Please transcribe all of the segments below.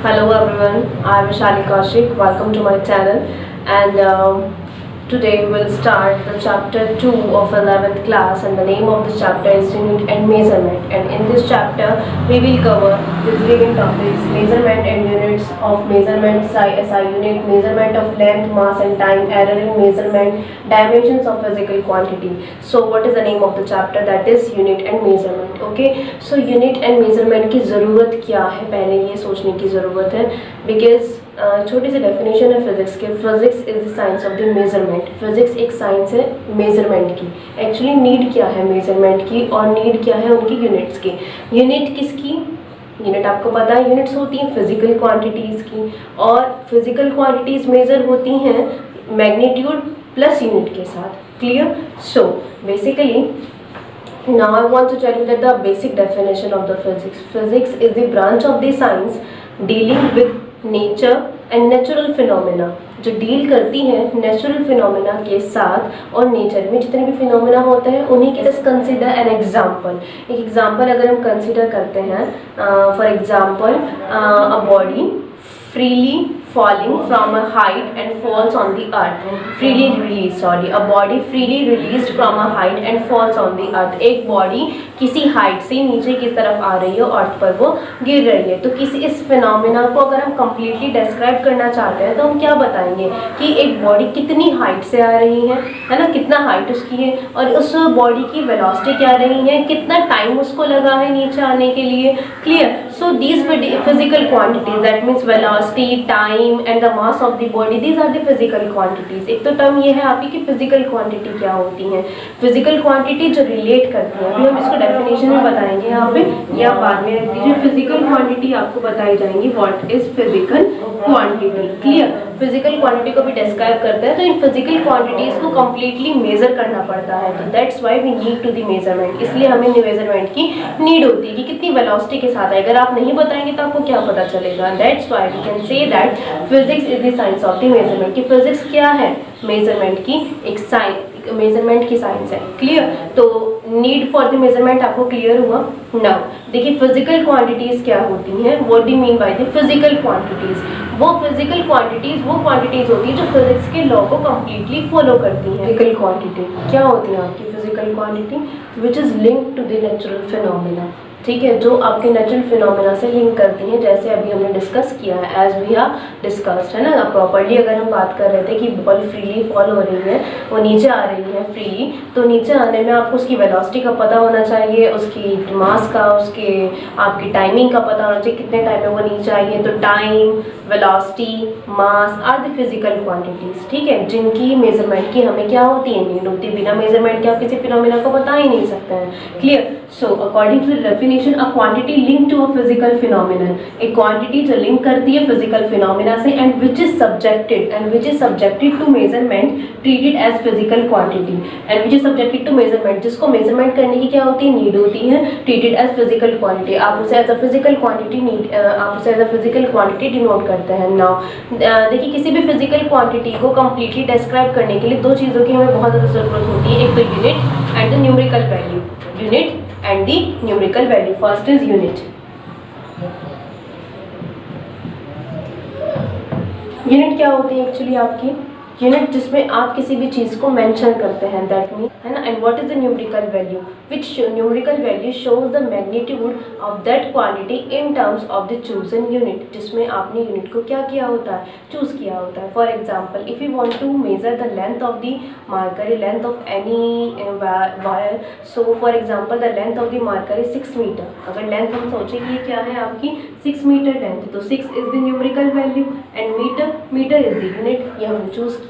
Hello everyone, I am Vishali Kaushik. Welcome to my channel, and today we'll start the chapter 2 of 11th class, and the name of the chapter is Unit and Measurement. And in this chapter we will cover the given topics: measurement and units of measurement, SI unit, measurement of length, mass and time, error in measurement, dimensions of physical quantity. So what is the name of the chapter? That is Unit and Measurement. Okay, so unit and measurement की ज़रूरत क्या है, पहले ये सोचने की ज़रूरत है, बिकॉज छोटी सी डेफिनेशन है फिजिक्स के. Physics is the science of the measurement. Physics एक साइंस है मेजरमेंट की. एक्चुअली नीड क्या है मेजरमेंट की, और नीड क्या है उनकी यूनिट्स की. यूनिट किसकी? यूनिट आपको पता है, यूनिट्स होती हैं फिजिकल क्वांटिटीज़ की, और फिजिकल क्वांटिटीज़ मेजर होती हैं मैग्नीट्यूड प्लस यूनिट के साथ. Clear? So basically now I want to tell you that the basic definition of the physics. Physics is the branch of the science dealing with nature and natural phenomena, जो deal करती है natural phenomena के साथ, और nature में जितने भी phenomena होते हैं उन्हीं के. Just consider an example. एक एग्जाम्पल अगर हम कंसिडर करते हैं, for example a body freely falling from a height and falls on the earth. A body freely released from a height and falls on the earth. एक body किसी height से नीचे की तरफ आ रही है, अर्थ पर वो गिर रही है. तो किसी इस फिनोमेना को अगर हम कम्प्लीटली डिस्क्राइब करना चाहते हैं तो हम क्या बताएंगे कि एक बॉडी कितनी हाइट से आ रही है ना, कितना हाइट उसकी है, और उस बॉडी की वेलोसिटी क्या रही है, कितना टाइम उसको लगा है नीचे आने के लिए. Clear? So these physical quantities, that means velocity, time and the mass of the body, these are the physical quantities. एक तो टर्म ये है आपकी कि फिजिकल क्वांटिटी क्या होती है. फिजिकल क्वांटिटी जो रिलेट करती है, अभी हम इसको डेफिनेशन में बताएंगे यहाँ पे, या बाद में रख दीजिए. फिजिकल क्वांटिटी आपको बताई जाएंगी. What is physical quantity? Clear? Physical quantity को भी डिस्क्राइब करते हैं, तो इन फिजिकल क्वांटिटीज को कंप्लीटली मेजर करना पड़ता है. तो that's why we need to the measurement. इसलिए हमें मेजरमेंट की नीड होती है कि कितनी वेलोसिटी के साथ है. अगर आप नहीं बताएंगे तो आपको क्या पता चलेगा. That's why we can say that physics is the science of the measurement. कि फिजिक्स क्या है? मेजरमेंट की एक साइंस, मेजरमेंट की साइंस है. क्लियर? तो नीड फॉर द मेजरमेंट आपको क्लियर हुआ. नाउ देखिए फिजिकल क्वांटिटीज क्या होती हैं. What do mean by the physical quantities? वो फिजिकल क्वांटिटीज वो क्वांटिटीज होती है जो फिजिक्स के लॉ को कंप्लीटली फॉलो करती हैं. फिजिकल क्वांटिटी क्या होती है आपकी? Physical quantity which is linked to the natural phenomena. ठीक है, जो आपके नेचुरल फिनोमेना से लिंक करती हैं, जैसे अभी हमने डिस्कस किया है, एज वी हैव डिस्कस्ड, है ना. प्रॉपर्ली अगर हम बात कर रहे थे कि बॉल फ्रीली फॉल हो रही है, वो नीचे आ रही है फ्रीली, तो नीचे आने में आपको उसकी वेलोसिटी का पता होना चाहिए, उसकी मास का, उसके आपकी टाइमिंग का पता होना चाहिए, कितने टाइम में वो नीचे आई है. तो time, velocity, mass are the physical quantities. ठीक है, जिनकी मेजरमेंट की हमें क्या होती है, नीड होती है. बिना मेजरमेंट के आप किसी फिनोमेना को बता ही नहीं सकते हैं. Clear? So according to the definition, a quantity link to a physical phenomenon, एक क्वांटिटी जो लिंक करती है फिजिकल फिनोमेना से, and which is subjected to measurement, treated as physical quantity. And which is subjected to measurement, जिसको measurement करने की क्या होती है, नीड होती है, ट्रीटेड एज फिजिकल क्वांटिटी. आप उसे as a physical quantity need, आप उसे as a physical quantity denote करते हैं. नाउ देखिए किसी भी फिजिकल क्वांटिटी को कंप्लीटली डिस्क्राइब करने के लिए दो चीज़ों की हमें बहुत ज़्यादा ज़रूरत होती है. एक तो unit and the numerical value. Unit and the numerical value. First is unit. Unit क्या होती है एक्चुअली आपकी? यूनिट जिसमें आप किसी भी चीज़ को मेंशन करते हैं, दैट मीन, है ना. And what is the numerical value? Which numerical value shows the magnitude of that quantity in terms of the chosen unit, जिसमें आपने यूनिट को क्या किया होता है, चूज किया होता है. For example, if you want to measure the length of the marker, length of any wire, so for example the length of the marker is 6 metre. अगर लेंथ हम सोचें कि क्या है आपकी 6 मीटर लेंथ, तो 6 is the numerical value, and metre is the unit. ये हमने चूज किया है.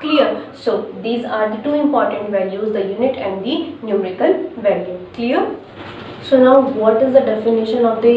Clear? So these are the two important values, the unit and the numerical value. Clear? So now what is the definition of the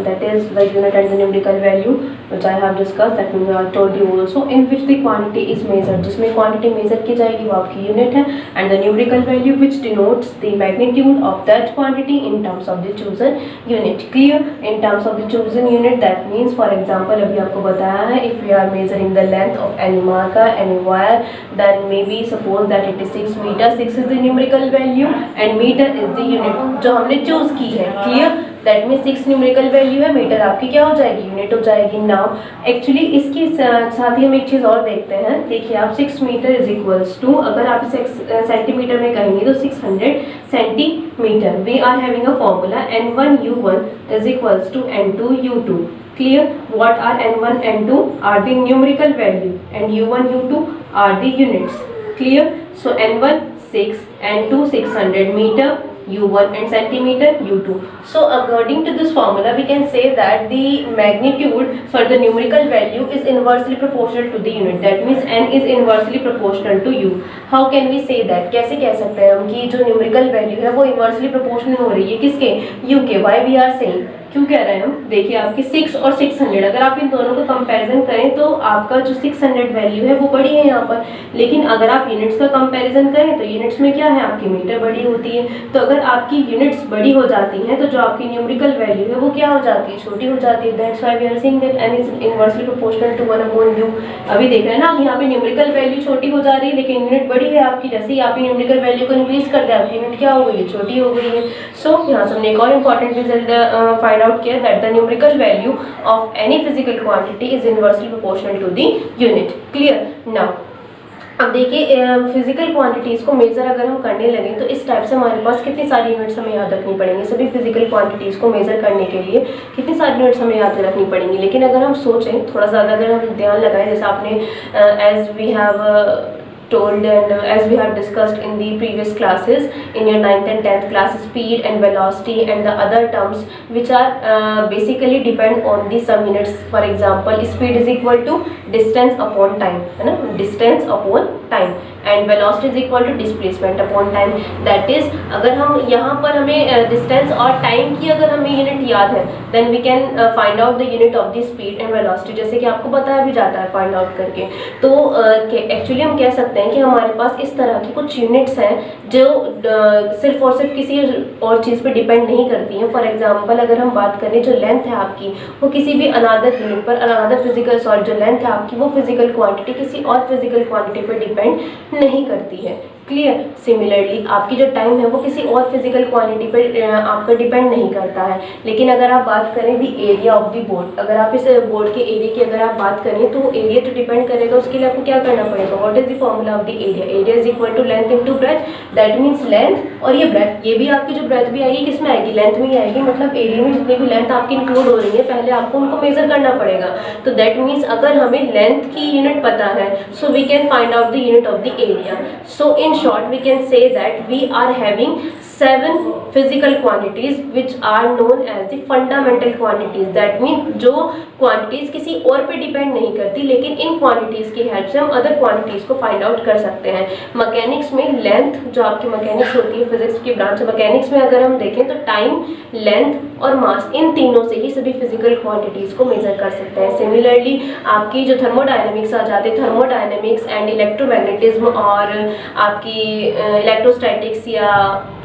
that is the unit and the numerical value, which I have discussed, that I told you also, in which the quantity is measured, जिसमें quantity measure की जाएगी वो आपकी unit है, and the numerical value which denotes the magnitude of that quantity in terms of the chosen unit. Clear? In terms of the chosen unit, that means for example अभी आपको बताया है, if we are measuring the length of any marker, any wire, then maybe suppose that it is 6 meter. 6 is the numerical value and meter is the unit जो हमने choose की है. Clear? That mean 6 numerical value है, metre आपकी क्या हो जाएगी, unit हो जाएगी। नाउ एक्चुअली इसके साथ ही हम एक चीज़ और देखते हैं। देखिए आप 6 मीटर इज इक्वल्स टू, अगर आप इसे सेंटीमीटर में कहेंगे तो 600 centimetre. We are having a formula N1U1 is equals to N2U2। Clear? What are N1 N2 are the numerical value and U1 U2 are the units. Clear? So N1 6, N2 600 meter, U1 and centimeter, U2. So according to this formula we can say that the magnitude for the numerical value is inversely proportional to the unit. That means N is inversely proportional to U. How can we say that? कैसे कह सकते हैं हम कि जो numerical value है वो inversely proportional हो रही है किसके, U के। Why we are saying, क्यों कह रहे हैं हम? देखिए आपके 6 और 600, अगर आप इन दोनों का कंपैरिजन करें तो आपका जो 600 वैल्यू है वो बड़ी है यहाँ पर, लेकिन अगर आप यूनिट्स का कंपैरिजन करें तो यूनिट्स में क्या है, आपकी मीटर बड़ी होती है। तो अगर आपकी यूनिट्स बड़ी हो जाती हैं तो जो आपकी न्यूमेरिकल वैल्यू है वो क्या हो जाती है, छोटी हो जाती है। That's why we are saying that n is inversely proportional to 1/u। अभी देख रहे हैं ना आप, यहाँ पे न्यूमेरिकल वैल्यू छोटी हो जा रही है लेकिन यूनिट बड़ी है आपकी। जैसे ही आपकी न्यूमेरिकल वैल्यू को इंक्रीज कर दिया, आपकी यूनिट क्या हो गई है, छोटी हो गई है। सो यहाँ से हमने एक और इंपॉर्टेंट रिजल्ट फाइंड आउट किया, that the numerical value of any physical quantity is inversely proportional to the unit. Clear? Now अब देखिए फिजिकल क्वांटिटीज़ को मेज़र अगर हम करने लगे तो इस टाइप से हमारे पास कितनी सारी यूनिट्स हमें याद रखनी पड़ेंगी। सभी फिजिकल क्वांटिटीज़ को मेज़र करने के लिए कितनी सारी यूनिट्स हमें याद रखनी पड़ेंगी। लेकिन अगर हम सोचें थोड़ा ज़्यादा, अगर हम ध्यान लगाएं, जैसे आपने as we have told and as we have discussed in the previous classes in your 9th and 10th class, speed and velocity and the other terms which are basically depend on the some units. For example, speed is equal to distance upon time, है ना, distance upon time, and velocity is equal to displacement upon time. That is, अगर हम यहाँ पर हमें distance और time की अगर हमें यूनिट याद है then we can find out the unit of the speed and velocity, जैसे कि आपको बताया भी जाता है फाइंड आउट करके। तो एक्चुअली हम कह सकते हैं कि हमारे पास इस तरह की कुछ यूनिट्स हैं जो सिर्फ और सिर्फ किसी और चीज़ पे डिपेंड नहीं करती हैं। फॉर एग्जांपल अगर हम बात करें, जो लेंथ है आपकी वो किसी भी अनदर यूनिट पर, अनदर फिजिकल सॉरी जो लेंथ है आपकी वो फिजिकल क्वांटिटी किसी और फिजिकल क्वांटिटी पर डिपेंड नहीं करती है। क्लियर? सिमिलरली आपकी जो टाइम है वो किसी और फिजिकल क्वांटिटी पर आपका डिपेंड नहीं करता है। लेकिन अगर आप बात करें the area of the board, अगर आप इस बोर्ड के एरिया की अगर आप बात करें तो एरिया तो डिपेंड करेगा, उसके लिए आपको क्या करना पड़ेगा, what is the formula of the area. Area is equal to length into breadth, that means length और ये ब्रेथ, ये भी आपकी जो ब्रेथ भी आएगी किस में आएगी, लेंथ में ही आएगी। मतलब एरिया में जितनी भी लेंथ आपकी इंक्लूड हो रही है पहले आपको उनको मेजर करना पड़ेगा। तो दैट मीन्स अगर हमें लेंथ की यूनिट पता है so we can find out the unit of the area. So in short we can say that we are having 7 physical quantities which are known as the fundamental quantities. That means जो quantities किसी और पे depend नहीं करती, लेकिन इन quantities की help से हम अदर quantities को फाइंड आउट कर सकते हैं। मैकेनिक्स में लेंथ, जो आपकी मैकेनिक्स होती है, फिजिक्स की ब्रांच मैकेनिक्स में अगर हम देखें तो टाइम, लेंथ और मास, इन तीनों से ही सभी फिजिकल क्वांटिटीज़ को मेजर कर सकते हैं। सिमिलरली आपकी जो थर्मोडायनेमिक्स आ जाती है, थर्मोडायनेमिक्स एंड इलेक्ट्रोमैग्नेटिज्म और आपकी इलेक्ट्रोस्टैटिक्स, या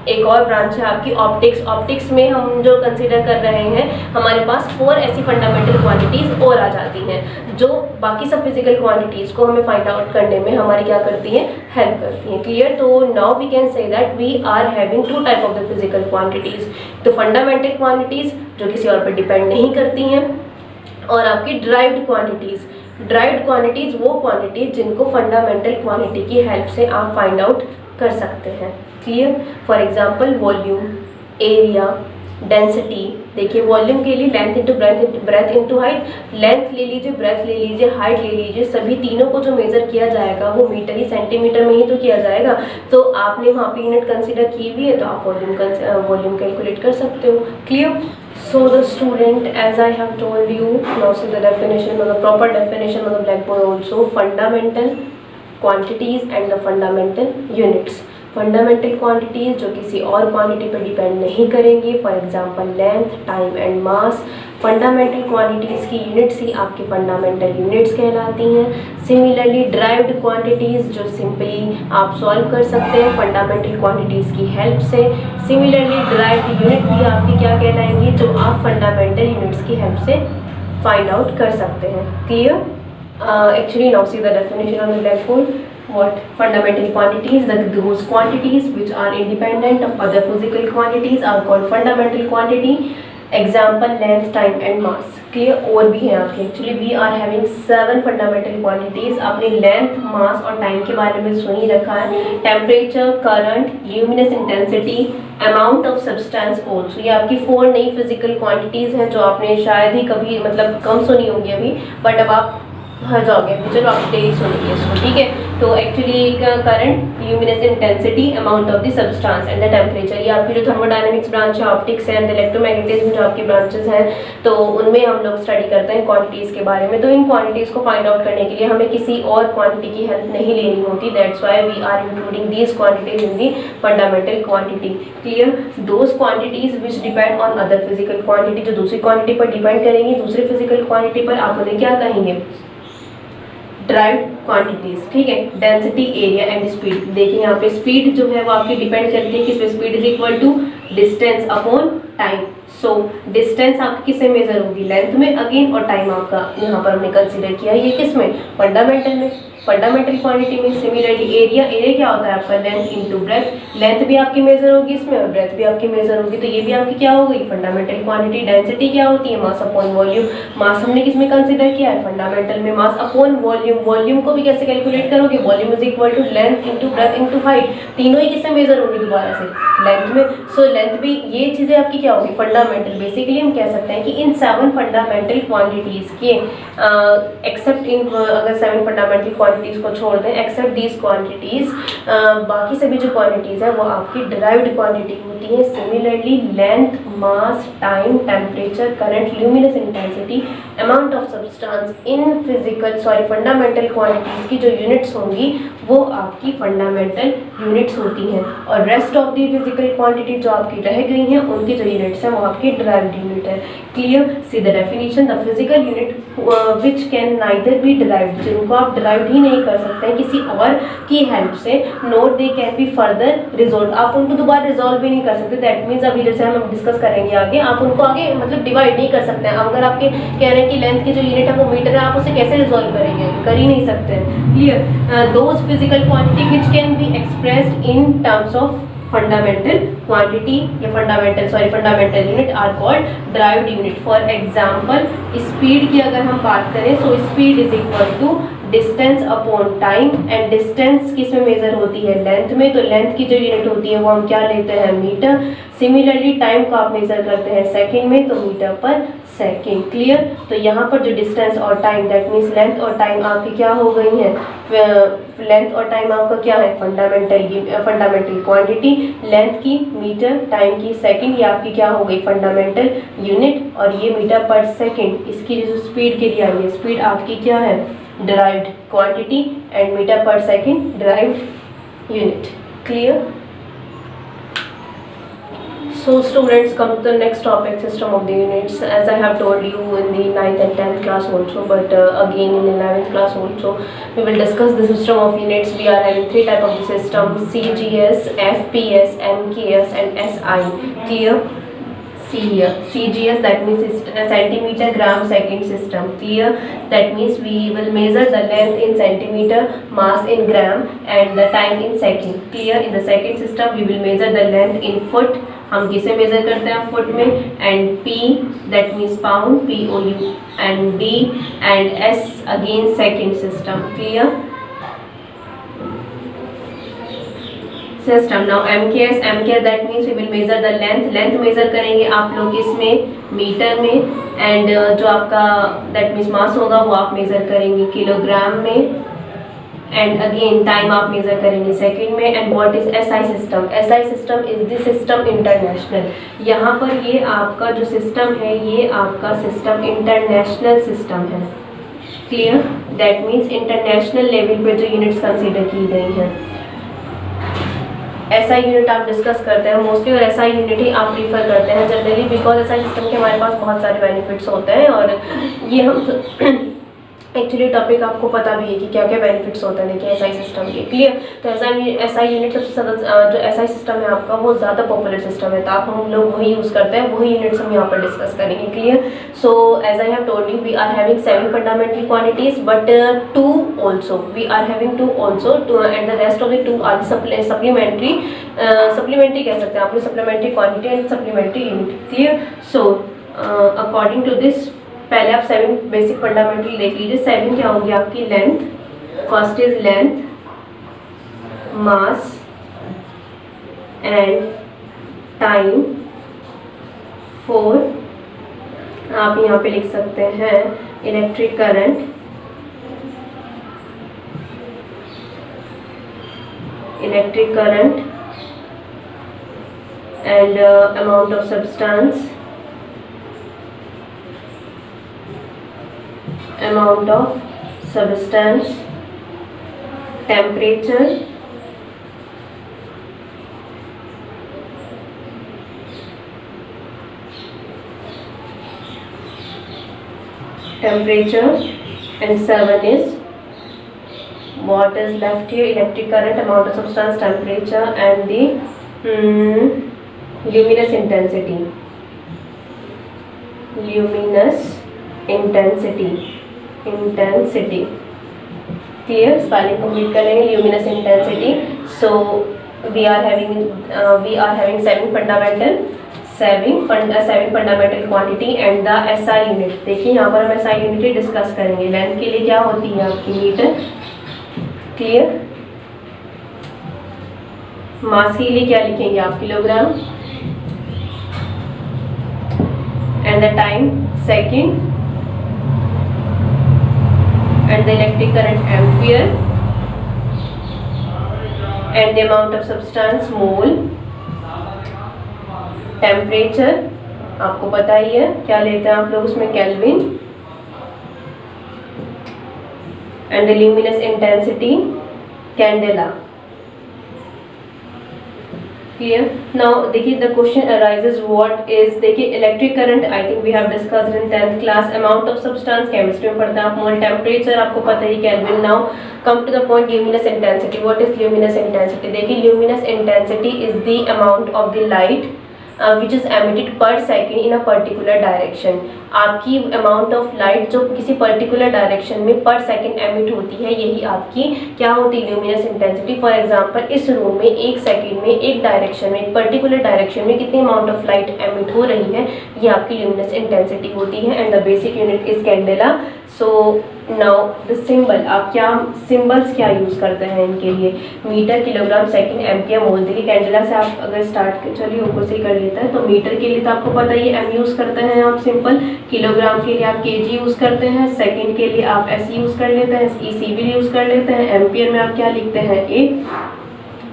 एक और ब्रांच है आपकी ऑप्टिक्स। ऑप्टिक्स में हम जो कंसीडर कर रहे हैं हमारे पास 4 ऐसी फंडामेंटल क्वांटिटीज़ और आ जाती हैं जो बाकी सब फिजिकल क्वांटिटीज़ को हमें फाइंड आउट करने में हमारी क्या करती हैं, हेल्प करती हैं। क्लियर? तो now we can say that we are having 2 type of the physical quantities, तो फंडामेंटल क्वांटिटीज़ जो किसी और पर डिपेंड नहीं करती हैं, और आपकी ड्राइव्ड क्वांटिटीज़। ड्राइव्ड क्वांटिटीज़ वो क्वांटिटीज़ जिनको फंडामेंटल क्वांटिटी की हेल्प से आप फाइंड आउट कर सकते हैं। Clear? For example volume, area, density. देखिए वॉल्यूम के लिए length into breadth into height, length ले लीजिए, ब्रेथ ले लीजिए, हाइट ले लीजिए, सभी तीनों को जो मेजर किया जाएगा वो मीटर ही सेंटीमीटर में ही तो किया जाएगा। तो आपने वहाँ पे यूनिट कंसीडर की हुई है तो आप वॉल्यूम कैलकुलेट कर सकते हो। Clear? So the student, as I have told you, now see the definition, or the proper definition on the blackboard also, fundamental quantities and the fundamental units. Fundamental quantities जो किसी और quantity पर depend नहीं करेंगी, for example length, time and mass. Fundamental quantities की units ही आपकी fundamental units कहलाती हैं। सिमिलरली ड्राइव्ड क्वांटिटीज़ जो सिंपली आप सॉल्व कर सकते हैं फंडामेंटल क्वांटिटीज़ की हेल्प से। सिमिलरली ड्राइव्ड यूनिट भी आपकी क्या कहलाएंगी, जो आप फंडामेंटल यूनिट्स की हेल्प से फाइंड आउट कर सकते हैं। Clear? Actually now see the definition on the blackboard. What fundamental quantities, those quantities which are independent of other physical quantities are called fundamental quantity, example length, time and mass. Clear? और भी हैं आपके। Actually we are having 7 fundamental quantities. आपने length, mass और time के बारे में सुन ही रखा है। Temperature, current, luminous intensity, amount of substance also. ये आपकी 4 नई फिजिकल क्वांटिटीज हैं जो आपने शायद ही कभी मतलब कम सुनी होंगी अभी, बट अब आप हाँ जाओगे। चलो आप डेली सुनिए इसको, ठीक है? तो actually current, luminous intensity, amount of the substance and the temperature. ये आपकी जो थर्मोडायनेमिक्स ब्रांच है, ऑप्टिक्स है एंड इलेक्ट्रोमैग्नेटिज्म जो आपकी ब्रांचेस हैं, तो उनमें हम लोग स्टडी करते हैं इन क्वांटिटीज़ के बारे में। तो इन क्वांटिटीज़ को फाइंड आउट करने के लिए हमें किसी और क्वांटिटी की हेल्प नहीं लेनी होती। That's why we are including these quantities in the fundamental quantity. Clear? Those quantities which depend on other physical quantity, जो दूसरी क्वांटिटी पर डिपेंड करेंगी, दूसरी फिजिकल क्वांटिटी पर, आप उन्हें क्या कहेंगे? Derived quantities. ठीक है? Density, area and speed. देखिए यहाँ पे स्पीड जो है वो आपकी डिपेंड करती है किस पे? Speed is equal to distance upon time. So distance आपकी किससे मेजर होगी? लेंथ में अगेन, और टाइम आपका यहाँ पर हमने कंसीडर किया ये किस में? फंडामेंटल में, फंडामेंटल क्वांटिटी में। सिमिलरली एरिया, एरिया क्या होता है आपका? Length into breath. लेंथ भी आपकी मेजर होगी इसमें और ब्रेथ भी आपकी मेजर होगी, तो ये भी आपकी क्या हो गई? Fundamental quantity. डेंसिटी क्या होती है? Mass upon volume. मास हमने किस में कंसीडर किया है? फंडामेंटल में। मास अपॉन वॉल्यूम, वॉल्यूम को भी कैसे कैलकुलेट करोगे? Volume is equal to length into breadth into height. तीनों ही किससे मेजर होगी दोबारा से? लेंथ में। सो लेंथ भी, ये चीजें आपकी क्या होगी? फंडामेंटल। बेसिकली हम कह सकते हैं कि इन 7 फंडामेंटल क्वांटिटीज के एक्सेप्ट इन, अगर 7 फंडामेंटल क्वांटिटीज को छोड़ दें, एक्सेप्ट दीज क्वांटिटीज, बाकी सभी जो क्वांटिटीज है वो आपकी डिराइव्ड क्वांटिटी होती है। Similarly length, mass, time, temperature, current, luminous intensity, amount of substance, in physical fundamental quantities की जो यूनिट्स होंगी वो आपकी फंडामेंटल यूनिट्स होती हैं, और rest of the physical quantity जो आपकी रह गई हैं उनकी जो यूनिट्स हैं वो आपकी डिराइव्ड यूनिट है। Clear? See the definition. The physical unit which can neither be derived, जिनको आप डिराइव्ड ही नहीं कर सकते हैं किसी और की हेल्प से, note they can be further resolve. आप उनको दोबारा रिजोल्व भी नहीं कर सकते। दैट मीन्स अभी जैसे हम डिस्कस करेंगे आगे, आप उनको आगे मतलब डिवाइड नहीं कर सकते हैं। अगर आपके कह रहे हैं कि लेंथ की जो यूनिट है वो मीटर है, आप उसे कैसे रिजोल्व करेंगे? कर ही नहीं सकते। Clear? Those physical quantity which can be expressed in terms of fundamental quantity या fundamental unit are called derived unit. For example speed की अगर हम बात करें, so speed is equal to distance upon time, and distance किस में major होती है? लेंथ में। तो लेंथ की जो यूनिट होती है वो हम क्या लेते हैं? मीटर। सिमिलरली टाइम को आप मेजर करते हैं सेकंड में, तो मीटर पर सेकंड। क्लियर? तो यहाँ पर जो डिस्टेंस और टाइम, दैट मीन्स लेंथ और टाइम आपकी क्या हो गई है? लेंथ और टाइम आपका क्या है? Fundamental quantity. लेंथ की मीटर, टाइम की सेकंड, ये आपकी क्या हो गई? फंडामेंटल यूनिट, और ये मीटर पर सेकंड। इसकी जो स्पीड के लिए आई है, स्पीड आपकी क्या है? डिराइव्ड क्वांटिटी, एंड मीटर पर second derived unit. Clear? So students, come to the next topic, system of the units. As I have told you in the 9th and 10th class also, but again in 11th class also, we will discuss the system of units. We are having 3 type of the system: CGS, FPS, MKS and SI. Clear? See here, CGS, that means centimeter gram second system. Clear? That means we will measure the length in centimeter, mass in gram and the time in second. Clear? In the second system we will measure the length in foot. हम किसे major करते हैं? Foot में। And P, that means pound, POU, and D and S again second system. Clear? System. Now MKS, that means we will measure the length measure करेंगे आप लोग इसमें metre में, एंड जो आपका that means मास होगा वो आप मेजर करेंगे किलोग्राम में, एंड अगेन टाइम आप मेजर करेंगे सेकंड में। And what is SI system? SI system is the system international. यहाँ पर ये आपका जो सिस्टम है ये आपका सिस्टम इंटरनेशनल सिस्टम है। Clear? That means international level पे जो यूनिट्स कंसीडर की गई हैं। एसआई यूनिट आप डिस्कस करते हैं मोस्टली, और एसआई यूनिट ही आप प्रीफर करते हैं जनरली, बिकॉज एसआई सिस्टम के हमारे पास बहुत सारे बेनिफिट्स होते हैं, और ये हम एक्चुअली टॉपिक आपको पता भी है कि क्या क्या बेनिफिट्स होते हैं देखिए एसआई सिस्टम के। क्लियर? तो एसआई यूनिट सबसे ज़्यादा जो एसआई सिस्टम है आपका वो ज़्यादा पॉपुलर सिस्टम है, तो आप हम लोग वही यूज़ करते हैं, वही यूनिट्स हम यहाँ पर डिस्कस करेंगे। Clear? So as I have told you, we are having 7 fundamental quantities, but 2 also, we are having 2 also, and the rest of the 2 are supplementary कह सकते हैं आपको, supplementary quantity and supplementary unit. Clear? So according to this पहले आप 7 basic fundamental देख लीजिए। 7 क्या होगी आपकी length, first is length, mass and time. 4 आप यहाँ पे लिख सकते हैं electric current, and amount of substance, temperature, and 7 is what is left here, electric current, amount of substance, temperature and the luminous intensity. Clear? Spelling complete करेंगे luminous intensity. So we are having 7 fundamental quantity and the SI unit. देखिए यहाँ पर हम SI unit discuss करेंगे। Length के लिए क्या होती है आपकी मीटर, क्लियर। मास के लिए क्या लिखेंगे आप, kilogram, and the time second, and the electric current ampere, and the amount of substance mole, temperature आपको पता ही है क्या लेते हैं आप लोग उसमें, Kelvin, and the luminous intensity, candela. Clear? Now देखिए the question arises what is, देखिए electric current I think we have discussed in 10th class, amount of substance chemistry में पढ़ते हैं आप, मोल, टेम्परेचर आपको पता है Kelvin. Now come to the point, luminous intensity. What is luminous intensity? देखिए luminous intensity is the amount of the light which is emitted per second in a particular direction. आपकी amount of light जो किसी particular direction में पर second emit होती है, यही आपकी क्या होती है, ल्यूमिनस इंटेंसिटी। फॉर एग्जांपल इस रूम में 1 सेकेंड में एक डायरेक्शन में, एक पर्टिकुलर डायरेक्शन में कितनी अमाउंट ऑफ लाइट एमिट हो रही है, ये आपकी ल्यूमिनस इंटेंसिटी होती है। And the basic unit is candela. So now the symbol, आप क्या सिंबल्स क्या यूज़ करते हैं इनके लिए, मीटर, किलोग्राम, सेकंड, एम्पियर, मोल। देखिए कैंडेला से आप अगर स्टार्ट, चलिए ऊपर से कर लेता है, तो मीटर के लिए तो आपको पता ही एम यूज़ करते हैं आप सिंपल, किलोग्राम के लिए आप केजी यूज़ करते हैं, सेकंड के लिए आप एस यूज़ कर लेते हैं, EC भी यूज़ कर लेते हैं, एम्पियर में आप क्या लिखते हैं A,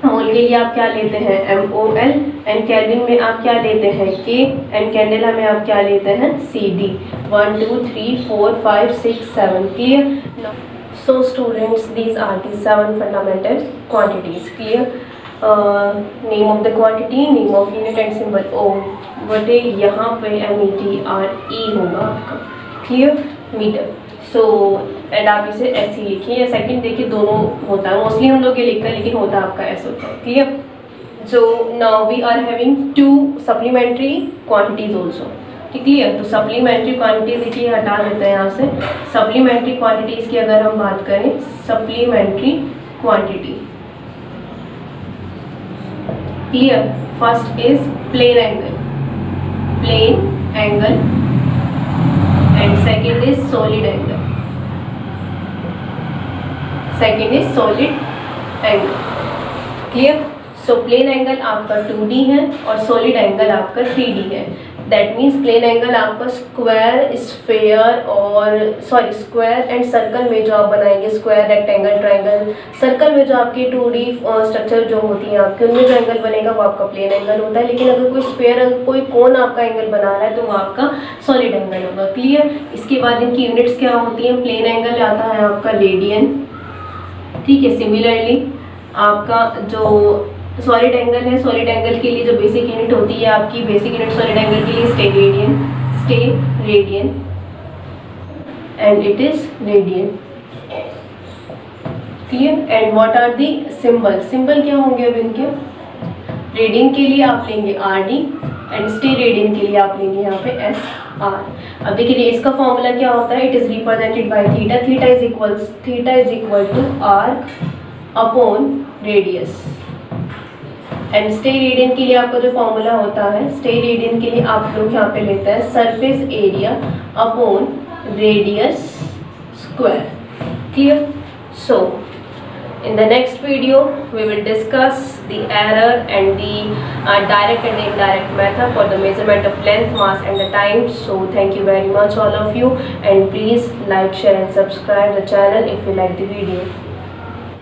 मोल के लिए आप क्या लेते हैं MOL, एंड केल्विन में आप क्या लेते हैं K, एंड कैंडेला में आप क्या लेते हैं CD। 1 2 3 4 5 6 7 clear. So students these are the 7 fundamental quantities, clear. Name of the quantity, name of unit and symbol O बटे यहाँ पे METRE होगा आपका, क्लियर, मीटर। सो एंड आप इसे ऐसे लिखिए या सेकंड, देखिए दोनों होता है, मोस्टली हम लोग ये लिखते हैं लेकिन होता आपका ऐसे होता है, clear. So now we are having 2 supplementary quantities also, clear. तो सप्लीमेंट्री क्वांटिटी देखिए हटा देते हैं यहाँ से। सप्लीमेंट्री क्वांटिटीज की अगर हम बात करें, supplementary quantity, clear. First is plane angle, and second is solid angle, clear। सो प्लेन एंगल आपका 2D है और सॉलिड एंगल आपका 3D है। दैट मीन्स प्लेन एंगल आपका स्क्वायर एंड सर्कल में जो आप बनाएंगे, स्क्वायर, रेक्टेंगल, ट्रायंगल, सर्कल में जो आपके 2D स्ट्रक्चर जो होती है आपके, उनमें जो एंगल बनेगा वो आपका प्लेन एंगल होता है। लेकिन अगर कोई स्फेयर, कोई कोन आपका एंगल बना रहा है तो वो आपका सॉलिड एंगल होगा, क्लियर। इसके बाद इनकी यूनिट्स क्या होती हैं, प्लेन एंगल आता है आपका रेडियन, ठीक है। सिमिलरली आपका जो सॉलिड एंगल है, सॉलिड एंगल के लिए जो बेसिक यूनिट होती है आपकी, बेसिक यूनिट सॉलिड एंगल के लिए steradian, and it is radian, clear. And what are the symbol क्या होंगे अब इनके, रेडियन के लिए आप लेंगे RD एंड स्टेरेडियन के लिए आप लेंगे यहाँ पे SR। अब देखिए इसका फॉर्मूला क्या होता है, it is represented by theta, theta is equal to arc upon radius, and steradian के लिए आपका जो फॉर्मूला होता है, स्टेरेडियन के लिए आप लोग यहाँ पे लेते हैं surface area upon radius square. Clear? So in the next video we will discuss the error and the direct and indirect method for the measurement of length, mass and the time. So thank you very much all of you, and please like, share and subscribe the channel if you like the video.